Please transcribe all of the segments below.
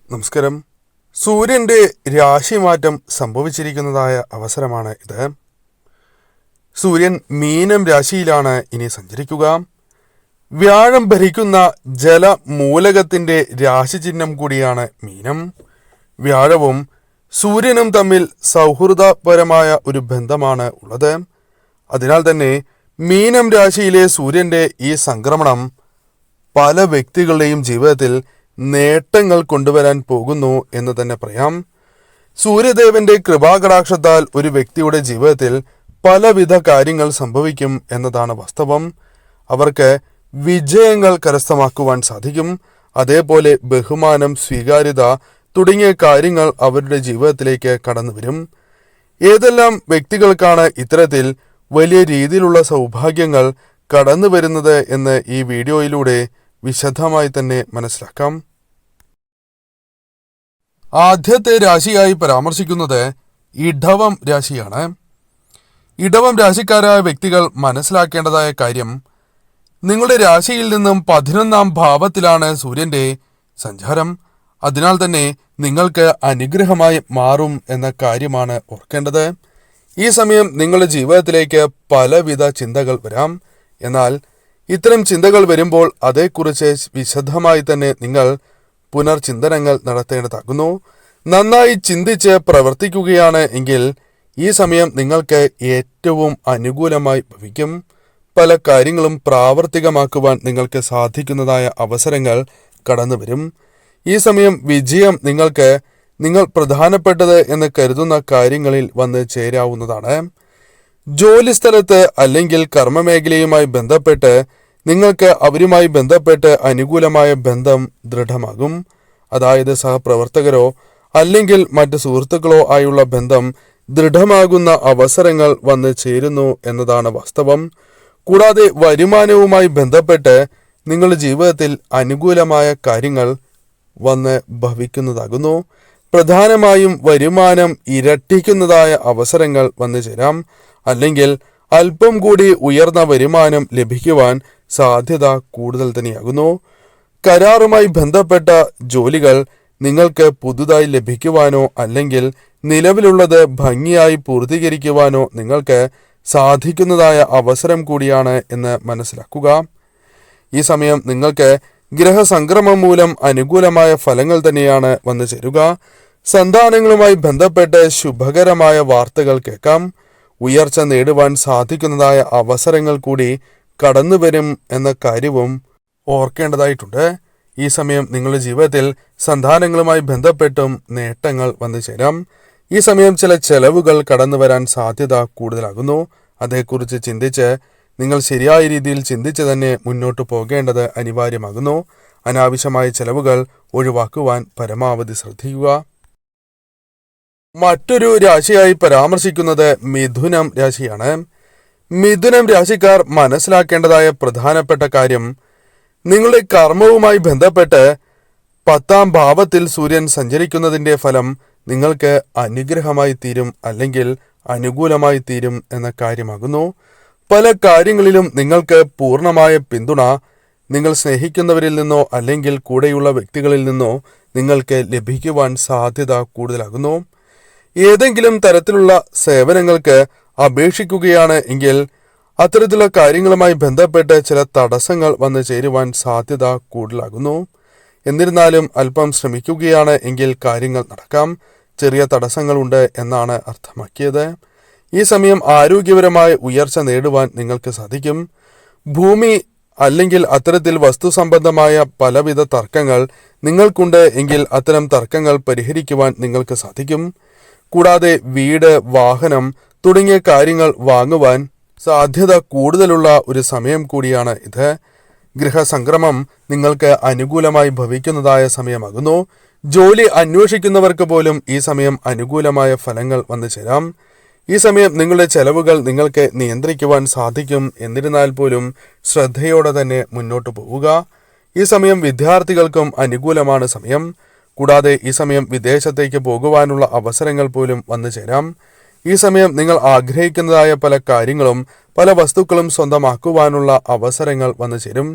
നമസ്കാരം. സൂര്യന്റെ രാശിമാറ്റം സംഭവിച്ചിരിക്കുന്നതായ അവസരമാണ് ഇത്. സൂര്യൻ മീനം രാശിയിലാണ് ഇനി സഞ്ചരിക്കുക. വ്യാഴം ഭരിക്കുന്ന ജലമൂലകത്തിന്റെ രാശിചിഹ്നം കൂടിയാണ് മീനം. വ്യാഴവും സൂര്യനും തമ്മിൽ സൗഹൃദപരമായ ഒരു ബന്ധമാണ് ഉള്ളത്. അതിനാൽ തന്നെ മീനം രാശിയിലെ സൂര്യന്റെ ഈ സംക്രമണം പല വ്യക്തികളുടെയും ജീവിതത്തിൽ നേട്ടങ്ങൾ കൊണ്ടുവരാൻ പോകുന്നു എന്ന് തന്നെ പറയാം. സൂര്യദേവന്റെ കൃപാകടാക്ഷത്താൽ ഒരു വ്യക്തിയുടെ ജീവിതത്തിൽ പലവിധ കാര്യങ്ങൾ സംഭവിക്കും എന്നതാണ് വാസ്തവം. അവർക്ക് വിജയങ്ങൾ കരസ്ഥമാക്കുവാൻ സാധിക്കും. അതേപോലെ ബഹുമാനം, സ്വീകാര്യത തുടങ്ങിയ കാര്യങ്ങൾ അവരുടെ ജീവിതത്തിലേക്ക് കടന്നു വരും. ഏതെല്ലാം വ്യക്തികൾക്കാണ് ഇത്തരത്തിൽ വലിയ രീതിയിലുള്ള സൗഭാഗ്യങ്ങൾ കടന്നു വരുന്നത് എന്ന് ഈ വീഡിയോയിലൂടെ വിശദമായി തന്നെ മനസ്സിലാക്കാം. ആദ്യത്തെ രാശിയായി പരാമർശിക്കുന്നത് ഇടവം രാശിയാണ്. ഇടവം രാശിക്കാരായ വ്യക്തികൾ മനസ്സിലാക്കേണ്ടതായ കാര്യം, നിങ്ങളുടെ രാശിയിൽ നിന്നും 11ാം ഭാവത്തിലാണ് സൂര്യന്റെ സഞ്ചാരം. അതിനാൽ തന്നെ നിങ്ങൾക്ക് അനുഗ്രഹമായി മാറും എന്ന കാര്യമാണ് ഓർക്കേണ്ടത്. ഈ സമയം നിങ്ങളുടെ ജീവിതത്തിലേക്ക് പലവിധ ചിന്തകൾ വരാം. എന്നാൽ ഇത്തരം ചിന്തകൾ വരുമ്പോൾ അതേക്കുറിച്ച് വിശദമായി തന്നെ നിങ്ങൾ പുനർചിന്തനങ്ങൾ നടത്തേണ്ടതാകുന്നു. നന്നായി ചിന്തിച്ച് പ്രവർത്തിക്കുകയാണ് എങ്കിൽ ഈ സമയം നിങ്ങൾക്ക് ഏറ്റവും അനുകൂലമായി ഭവിക്കും. പല കാര്യങ്ങളും പ്രാവർത്തികമാക്കുവാൻ നിങ്ങൾക്ക് സാധിക്കുന്നതായ അവസരങ്ങൾ കടന്നു വരും. ഈ സമയം വിജയം നിങ്ങൾ പ്രധാനപ്പെട്ടത് എന്ന് കരുതുന്ന കാര്യങ്ങളിൽ വന്ന് ചേരാവുന്നതാണ്. ജോലിസ്ഥലത്ത് അല്ലെങ്കിൽ കർമ്മമേഖലയുമായി ബന്ധപ്പെട്ട് നിങ്ങൾക്ക് അവരുമായി ബന്ധപ്പെട്ട് അനുകൂലമായ ബന്ധം ദൃഢമാകും. അതായത് സഹപ്രവർത്തകരോ അല്ലെങ്കിൽ മറ്റ് സുഹൃത്തുക്കളോ ആയുള്ള ബന്ധം ദൃഢമാകുന്ന അവസരങ്ങൾ വന്ന് ചേരുന്നു എന്നതാണ് വാസ്തവം. കൂടാതെ വരുമാനവുമായി ബന്ധപ്പെട്ട് നിങ്ങളുടെ ജീവിതത്തിൽ അനുകൂലമായ കാര്യങ്ങൾ വന്ന് ഭവിക്കുന്നതാകുന്നു. പ്രധാനമായും വരുമാനം ഇരട്ടിക്കുന്നതായ അവസരങ്ങൾ വന്നു ചേരാം. അല്ലെങ്കിൽ അല്പം കൂടി ഉയർന്ന വരുമാനം ലഭിക്കുവാൻ സാധ്യത കൂടുതൽ തന്നെയാകുന്നു. കരാറുമായി ബന്ധപ്പെട്ട ജോലികൾ നിങ്ങൾക്ക് പുതുതായി ലഭിക്കുവാനോ അല്ലെങ്കിൽ നിലവിലുള്ളത് ഭംഗിയായി പൂർത്തീകരിക്കുവാനോ നിങ്ങൾക്ക് സാധിക്കുന്നതായ അവസരം കൂടിയാണ് എന്ന് മനസ്സിലാക്കുക. ഈ സമയം നിങ്ങൾക്ക് ഗ്രഹസംക്രമം മൂലം അനുകൂലമായ ഫലങ്ങൾ തന്നെയാണ് വന്നു ചേരുക. സന്താനങ്ങളുമായി ബന്ധപ്പെട്ട് ശുഭകരമായ വാർത്തകൾ കേൾക്കാം. ഉയർച്ച നേടുവാൻ സാധിക്കുന്നതായ അവസരങ്ങൾ കൂടി കടന്നുവരും എന്ന കാര്യവും ഓർക്കേണ്ടതായിട്ടുണ്ട്. ഈ സമയം നിങ്ങളുടെ ജീവിതത്തിൽ സന്താനങ്ങളുമായി ബന്ധപ്പെട്ടും നേട്ടങ്ങൾ വന്നു ചേരാം. ഈ സമയം ചില ചെലവുകൾ കടന്നു വരാൻ സാധ്യത കൂടുതലാകുന്നു. അതേക്കുറിച്ച് ചിന്തിച്ച് നിങ്ങൾ ശരിയായ രീതിയിൽ ചിന്തിച്ച് തന്നെ മുന്നോട്ട് പോകേണ്ടത് അനിവാര്യമാകുന്നു. അനാവശ്യമായ ചെലവുകൾ ഒഴിവാക്കുവാൻ പരമാവധി ശ്രദ്ധിക്കുക. മറ്റൊരു രാശിയായി പരാമർശിക്കുന്നത് മിഥുനം രാശിയാണ്. മിഥുനം രാശിക്കാർ മനസ്സിലാക്കേണ്ടതായ പ്രധാനപ്പെട്ട കാര്യം, നിങ്ങളുടെ കർമ്മവുമായി ബന്ധപ്പെട്ട് 10ാം ഭാവത്തിൽ സൂര്യൻ സഞ്ചരിക്കുന്നതിന്റെ ഫലം നിങ്ങൾക്ക് അനുഗ്രഹമായി തീരും അല്ലെങ്കിൽ അനുകൂലമായി തീരും എന്ന കാര്യമാകുന്നു. പല കാര്യങ്ങളിലും നിങ്ങൾക്ക് പൂർണ്ണമായ പിന്തുണ നിങ്ങൾ സ്നേഹിക്കുന്നവരിൽ നിന്നോ അല്ലെങ്കിൽ കൂടെയുള്ള വ്യക്തികളിൽ നിന്നോ നിങ്ങൾക്ക് ലഭിക്കുവാൻ സാധ്യത കൂടുതലാകുന്നു. ഏതെങ്കിലും തരത്തിലുള്ള സേവനങ്ങൾക്ക് അപേക്ഷിക്കുകയാണ് എങ്കിൽ അത്തരത്തിലുള്ള കാര്യങ്ങളുമായി ബന്ധപ്പെട്ട് ചില തടസ്സങ്ങൾ വന്നു ചേരുവാൻ സാധ്യത കൂടുതലാകുന്നു. എന്നിരുന്നാലും അല്പം ശ്രമിക്കുകയാണ് എങ്കിൽ കാര്യങ്ങൾ നടക്കാം. ചെറിയ തടസ്സങ്ങളുണ്ട് എന്നാണ് അർത്ഥമാക്കിയത്. ഈ സമയം ആരോഗ്യപരമായ ഉയർച്ച നേടുവാൻ നിങ്ങൾക്ക് സാധിക്കും. ഭൂമി അല്ലെങ്കിൽ അത്തരത്തിൽ വസ്തു സംബന്ധമായ പലവിധ തർക്കങ്ങൾ നിങ്ങൾക്കുണ്ട് എങ്കിൽ അത്തരം തർക്കങ്ങൾ പരിഹരിക്കുവാൻ നിങ്ങൾക്ക് സാധിക്കും. കൂടാതെ വീട്, വാഹനം തുടങ്ങിയ കാര്യങ്ങൾ വാങ്ങുവാൻ സാധ്യത കൂടുതലുള്ള ഒരു സമയം കൂടിയാണ് ഇത്. ഗൃഹസംക്രമം നിങ്ങൾക്ക് അനുകൂലമായി ഭവിക്കുന്നതായ സമയമാകുന്നു. ജോലി അന്വേഷിക്കുന്നവർക്ക് പോലും ഈ സമയം അനുകൂലമായ ഫലങ്ങൾ വന്നു ചേരാം. ഈ സമയം നിങ്ങളുടെ ചെലവുകൾ നിങ്ങൾക്ക് നിയന്ത്രിക്കുവാൻ സാധിക്കും. എന്നിരുന്നാൽ പോലും ശ്രദ്ധയോടെ തന്നെ മുന്നോട്ട് പോവുക. ഈ സമയം വിദ്യാർത്ഥികൾക്കും അനുകൂലമാണ് സമയം. കൂടാതെ ഈ സമയം വിദേശത്തേക്ക് പോകുവാനുള്ള അവസരങ്ങൾ പോലും വന്നു ചേരാം. ഈ സമയം നിങ്ങൾ ആഗ്രഹിക്കുന്നതായ പല കാര്യങ്ങളും പല വസ്തുക്കളും സ്വന്തമാക്കുവാനുള്ള അവസരങ്ങൾ വന്നു ചേരും.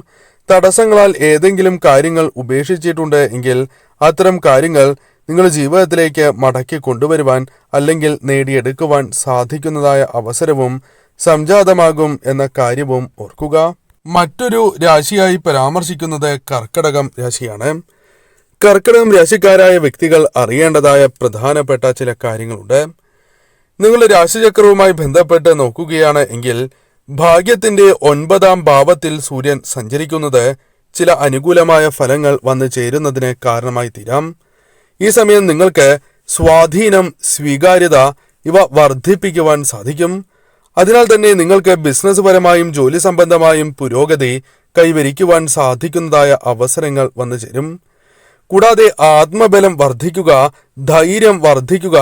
തടസ്സങ്ങളാൽ ഏതെങ്കിലും കാര്യങ്ങൾ ഉപേക്ഷിച്ചിട്ടുണ്ട് എങ്കിൽ അത്തരം കാര്യങ്ങൾ നിങ്ങളുടെ ജീവിതത്തിലേക്ക് മടക്കി കൊണ്ടുവരുവാൻ അല്ലെങ്കിൽ നേടിയെടുക്കുവാൻ സാധിക്കുന്നതായ അവസരവും സംജാതമാകും എന്ന കാര്യവും ഓർക്കുക. മറ്റൊരു രാശിയായി പരാമർശിക്കുന്നത് കർക്കടകം രാശിയാണ്. കർക്കടകം രാശിക്കാരായ വ്യക്തികൾ അറിയേണ്ടതായ പ്രധാനപ്പെട്ട ചില കാര്യങ്ങളുണ്ട്. നിങ്ങളുടെ രാശിചക്രവുമായി ബന്ധപ്പെട്ട് നോക്കുകയാണ് എങ്കിൽ ഭാഗ്യത്തിന്റെ 9ാം ഭാവത്തിൽ സൂര്യൻ സഞ്ചരിക്കുന്നത് ചില അനുകൂലമായ ഫലങ്ങൾ വന്നു ചേരുന്നതിന് കാരണമായി തീരാം. ഈ സമയം നിങ്ങൾക്ക് സ്വാധീനം, സ്വീകാര്യത ഇവ വർദ്ധിപ്പിക്കുവാൻ സാധിക്കും. അതിനാൽ തന്നെ നിങ്ങൾക്ക് ബിസിനസ് പരമായും ജോലി സംബന്ധമായും പുരോഗതി കൈവരിക്കുവാൻ സാധിക്കുന്നതായ അവസരങ്ങൾ വന്നു ചേരും. കൂടാതെ ആത്മബലം വർദ്ധിക്കുക, ധൈര്യം വർദ്ധിക്കുക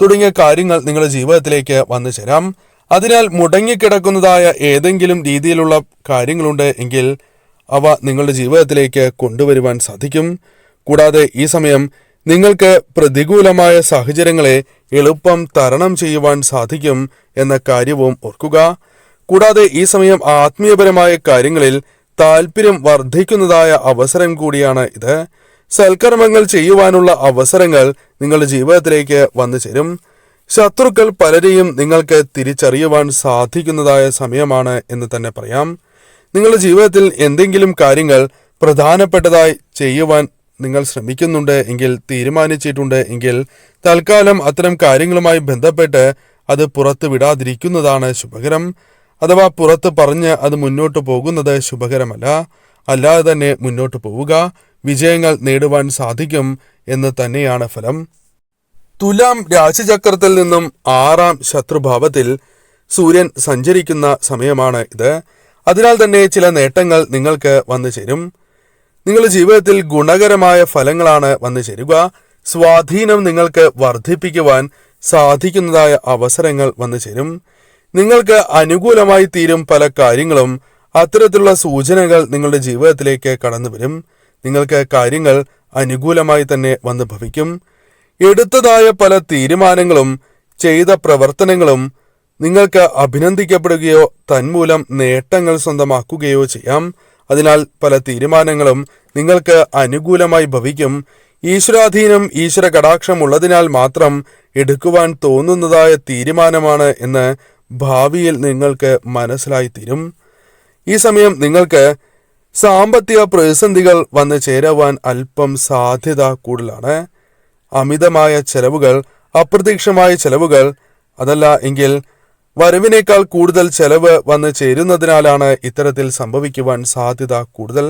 തുടങ്ങിയ കാര്യങ്ങൾ നിങ്ങളുടെ ജീവിതത്തിലേക്ക് വന്നു ചേരാം. അതിനാൽ മുടങ്ങിക്കിടക്കുന്നതായ ഏതെങ്കിലും രീതിയിലുള്ള കാര്യങ്ങളുണ്ട് എങ്കിൽ അവ നിങ്ങളുടെ ജീവിതത്തിലേക്ക് കൊണ്ടുവരുവാൻ സാധിക്കും. കൂടാതെ ഈ സമയം നിങ്ങൾക്ക് പ്രതികൂലമായ സാഹചര്യങ്ങളെ എളുപ്പം തരണം ചെയ്യുവാൻ സാധിക്കും എന്ന കാര്യവും ഓർക്കുക. കൂടാതെ ഈ സമയം ആത്മീയപരമായ കാര്യങ്ങളിൽ താല്പര്യം വർദ്ധിക്കുന്നതായ അവസരം കൂടിയാണ് ഇത്. സൽക്കർമ്മങ്ങൾ ചെയ്യുവാനുള്ള അവസരങ്ങൾ നിങ്ങളുടെ ജീവിതത്തിലേക്ക് വന്നു ചേരും. ശത്രുക്കൾ പലരെയും നിങ്ങൾക്ക് തിരിച്ചറിയുവാൻ സാധിക്കുന്നതായ സമയമാണ് എന്ന് തന്നെ പറയാം. നിങ്ങളുടെ ജീവിതത്തിൽ എന്തെങ്കിലും കാര്യങ്ങൾ പ്രധാനപ്പെട്ടതായി ചെയ്യുവാൻ നിങ്ങൾ ശ്രമിക്കുന്നുണ്ട് എങ്കിൽ, തീരുമാനിച്ചിട്ടുണ്ട് എങ്കിൽ തൽക്കാലം അത്തരം കാര്യങ്ങളുമായി ബന്ധപ്പെട്ട് അത് പുറത്തു വിടാതിരിക്കുന്നതാണ് ശുഭകരം. അഥവാ പുറത്ത് പറഞ്ഞ് അത് മുന്നോട്ട് പോകുന്നത് ശുഭകരമല്ല. അല്ലാതെ തന്നെ മുന്നോട്ട് പോവുക, വിജയങ്ങൾ നേടുവാൻ സാധിക്കും എന്ന് തന്നെയാണ് ഫലം. തുലാം രാശിചക്രത്തിൽ നിന്നും 6ാം ശത്രുഭാവത്തിൽ സൂര്യൻ സഞ്ചരിക്കുന്ന സമയമാണ് ഇത്. അതിനാൽ തന്നെ ചില നേട്ടങ്ങൾ നിങ്ങൾക്ക് വന്നു ചേരും. നിങ്ങളുടെ ജീവിതത്തിൽ ഗുണകരമായ ഫലങ്ങളാണ് വന്നു ചേരുക. സ്വാധീനം നിങ്ങൾക്ക് വർദ്ധിപ്പിക്കുവാൻ സാധിക്കുന്നതായ അവസരങ്ങൾ വന്നു ചേരും. നിങ്ങൾക്ക് അനുകൂലമായി തീരും പല കാര്യങ്ങളും. അത്തരത്തിലുള്ള സൂചനകൾ നിങ്ങളുടെ ജീവിതത്തിലേക്ക് കടന്നു വരും. നിങ്ങൾക്ക് കാര്യങ്ങൾ അനുകൂലമായി തന്നെ വന്നു ഭവിക്കും. എടുത്തതായ പല തീരുമാനങ്ങളും ചെയ്ത പ്രവർത്തനങ്ങളും നിങ്ങൾക്ക് അഭിനന്ദിക്കപ്പെടുകയോ തന്മൂലം നേട്ടങ്ങൾ സ്വന്തമാക്കുകയോ ചെയ്യാം. അതിനാൽ പല തീരുമാനങ്ങളും നിങ്ങൾക്ക് അനുകൂലമായി ഭവിക്കും. ഈശ്വരാധീനം, ഈശ്വര കടാക്ഷം ഉള്ളതിനാൽ മാത്രം എടുക്കുവാൻ തോന്നുന്നതായ തീരുമാനമാണ് എന്ന് ഭാവിയിൽ നിങ്ങൾക്ക് മനസ്സിലായിത്തീരും. ഈ സമയം നിങ്ങൾക്ക് സാമ്പത്തിക പ്രതിസന്ധികൾ വന്നു ചേരുവാൻ അല്പം സാധ്യത കൂടുതലാണ്. അമിതമായ ചെലവുകൾ, അപ്രതീക്ഷിതമായ ചെലവുകൾ, അതല്ല എങ്കിൽ വരവിനേക്കാൾ കൂടുതൽ ചെലവ് വന്നു ചേരുന്നതിനാലാണ് ഇത്തരത്തിൽ സംഭവിക്കുവാൻ സാധ്യത കൂടുതൽ.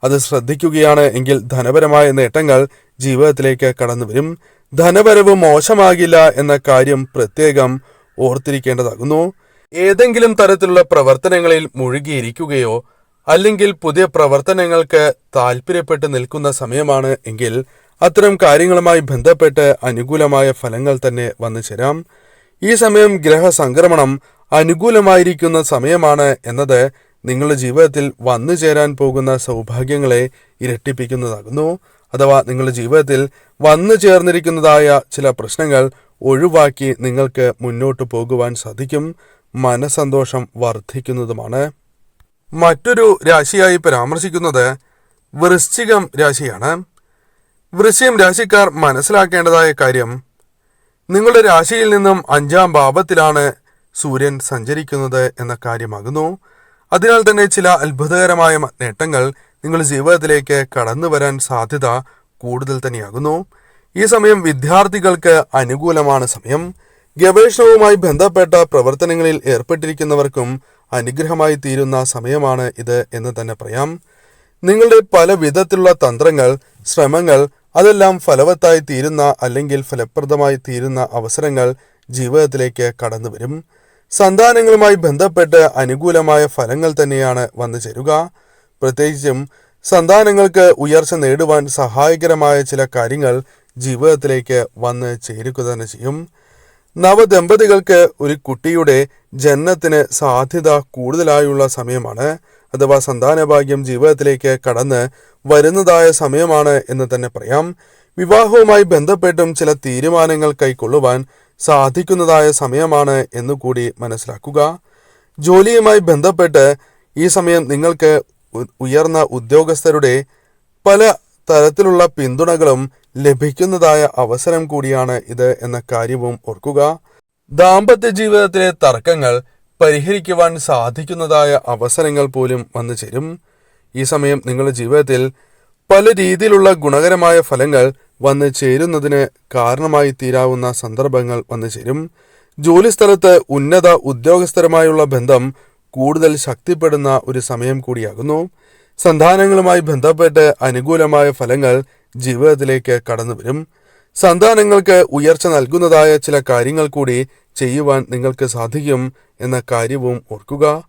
അത് ശ്രദ്ധിക്കുകയാണ് എങ്കിൽ ധനപരമായ നേട്ടങ്ങൾ ജീവിതത്തിലേക്ക് കടന്നു വരും. ധനവരവ് മോശമാകില്ല എന്ന കാര്യം പ്രത്യേകം ഓർത്തിരിക്കേണ്ടതാകുന്നു. ഏതെങ്കിലും തരത്തിലുള്ള പ്രവർത്തനങ്ങളിൽ മുഴുകിയിരിക്കുകയോ അല്ലെങ്കിൽ പുതിയ പ്രവർത്തനങ്ങൾക്ക് താല്പര്യപ്പെട്ട് നിൽക്കുന്ന സമയമാണ് എങ്കിൽ അത്തരം കാര്യങ്ങളുമായി ബന്ധപ്പെട്ട് അനുകൂലമായ ഫലങ്ങൾ തന്നെ വന്നു ചേരാം. ഈ സമയം ഗ്രഹസംക്രമണം അനുകൂലമായിരിക്കുന്ന സമയമാണ് എന്നത് നിങ്ങളുടെ ജീവിതത്തിൽ വന്നു ചേരാൻ പോകുന്ന സൗഭാഗ്യങ്ങളെ ഇരട്ടിപ്പിക്കുന്നതാകുന്നു. അഥവാ നിങ്ങളുടെ ജീവിതത്തിൽ വന്നു ചേർന്നിരിക്കുന്നതായ ചില പ്രശ്നങ്ങൾ ഒഴിവാക്കി നിങ്ങൾക്ക് മുന്നോട്ട് പോകുവാൻ സാധിക്കും. മനസന്തോഷം വർദ്ധിക്കുന്നതുമാണ്. മറ്റൊരു രാശിയായി പരാമർശിക്കുന്നത് വൃശ്ചികം രാശിയാണ്. വൃശ്ചികം രാശിക്കാർ മനസ്സിലാക്കേണ്ടതായ കാര്യം, നിങ്ങളുടെ രാശിയിൽ നിന്നും 5ാം ഭാവത്തിലാണ് സൂര്യൻ സഞ്ചരിക്കുന്നത് എന്ന കാര്യമാകുന്നു. അതിനാൽ തന്നെ ചില അത്ഭുതകരമായ നേട്ടങ്ങൾ നിങ്ങളുടെ ജീവിതത്തിലേക്ക് കടന്നു വരാൻ സാധ്യത കൂടുതൽ തന്നെയാകുന്നു. ഈ സമയം വിദ്യാർത്ഥികൾക്ക് അനുകൂലമാണ് സമയം. ഗവേഷണവുമായി ബന്ധപ്പെട്ട പ്രവർത്തനങ്ങളിൽ ഏർപ്പെട്ടിരിക്കുന്നവർക്കും അനുഗ്രഹമായി തീരുന്ന സമയമാണ് ഇത് എന്ന് തന്നെ പറയാം. നിങ്ങളുടെ പല വിധത്തിലുള്ള തന്ത്രങ്ങൾ, ശ്രമങ്ങൾ അതെല്ലാം ഫലവത്തായി തീരുന്ന അല്ലെങ്കിൽ ഫലപ്രദമായി തീരുന്ന അവസരങ്ങൾ ജീവിതത്തിലേക്ക് കടന്നു വരും. സന്താനങ്ങളുമായി ബന്ധപ്പെട്ട് അനുകൂലമായ ഫലങ്ങൾ തന്നെയാണ് വന്നു ചേരുക. പ്രത്യേകിച്ചും സന്താനങ്ങൾക്ക് ഉയർച്ച നേടുവാൻ സഹായകരമായ ചില കാര്യങ്ങൾ ജീവിതത്തിലേക്ക് വന്ന് ചേരുക തന്നെ ചെയ്യും. നവദമ്പതികൾക്ക് ഒരു കുട്ടിയുടെ ജനനത്തിന് സാധ്യത കൂടുതലായുള്ള സമയമാണ്. അഥവാ സന്താനഭാഗ്യം ജീവിതത്തിലേക്ക് കടന്ന് വരുന്നതായ സമയമാണ് എന്ന് തന്നെ പറയാം. വിവാഹവുമായി ബന്ധപ്പെട്ടും ചില തീരുമാനങ്ങൾ കൈക്കൊള്ളുവാൻ സാധിക്കുന്നതായ സമയമാണ് എന്നുകൂടി മനസ്സിലാക്കുക. ജോലിയുമായി ബന്ധപ്പെട്ട് ഈ സമയം നിങ്ങൾക്ക് ഉയർന്ന ഉദ്യോഗസ്ഥരുടെ പല തരത്തിലുള്ള പിന്തുണകളും ലഭിക്കുന്നതായ അവസരം കൂടിയാണ് ഇത് എന്ന കാര്യവും ഓർക്കുക. ദാമ്പത്യ ജീവിതത്തിലെ തർക്കങ്ങൾ പരിഹരിക്കുവാൻ സാധിക്കുന്നതായ അവസരങ്ങൾ പോലും വന്നു ചേരും. ഈ സമയം നിങ്ങളുടെ ജീവിതത്തിൽ പല രീതിയിലുള്ള ഗുണകരമായ ഫലങ്ങൾ വന്നു ചേരുന്നതിന് കാരണമായി തീരാവുന്ന സന്ദർഭങ്ങൾ വന്നു ചേരും. ജോലിസ്ഥലത്ത് ഉന്നത ഉദ്യോഗസ്ഥരുമായുള്ള ബന്ധം കൂടുതൽ ശക്തിപ്പെടുന്ന ഒരു സമയം കൂടിയാകുന്നു. സന്താനങ്ങളുമായി ബന്ധപ്പെട്ട് അനുകൂലമായ ഫലങ്ങൾ ജീവിതത്തിലേക്ക് കടന്നു വരും. സന്താനങ്ങൾക്ക് ഉയർച്ച നൽകുന്നതായ ചില കാര്യങ്ങൾ കൂടി ചെയ്യുവാൻ നിങ്ങൾക്ക് സാധിക്കും എന്ന കാര്യവും ഓർക്കുക.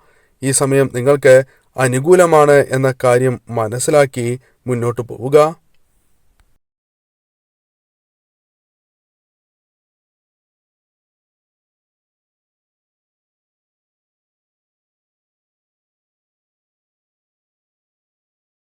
ഈ സമയം നിങ്ങൾക്ക് അനുകൂലമാണ് എന്ന കാര്യം മനസ്സിലാക്കി മുന്നോട്ട് പോവുക.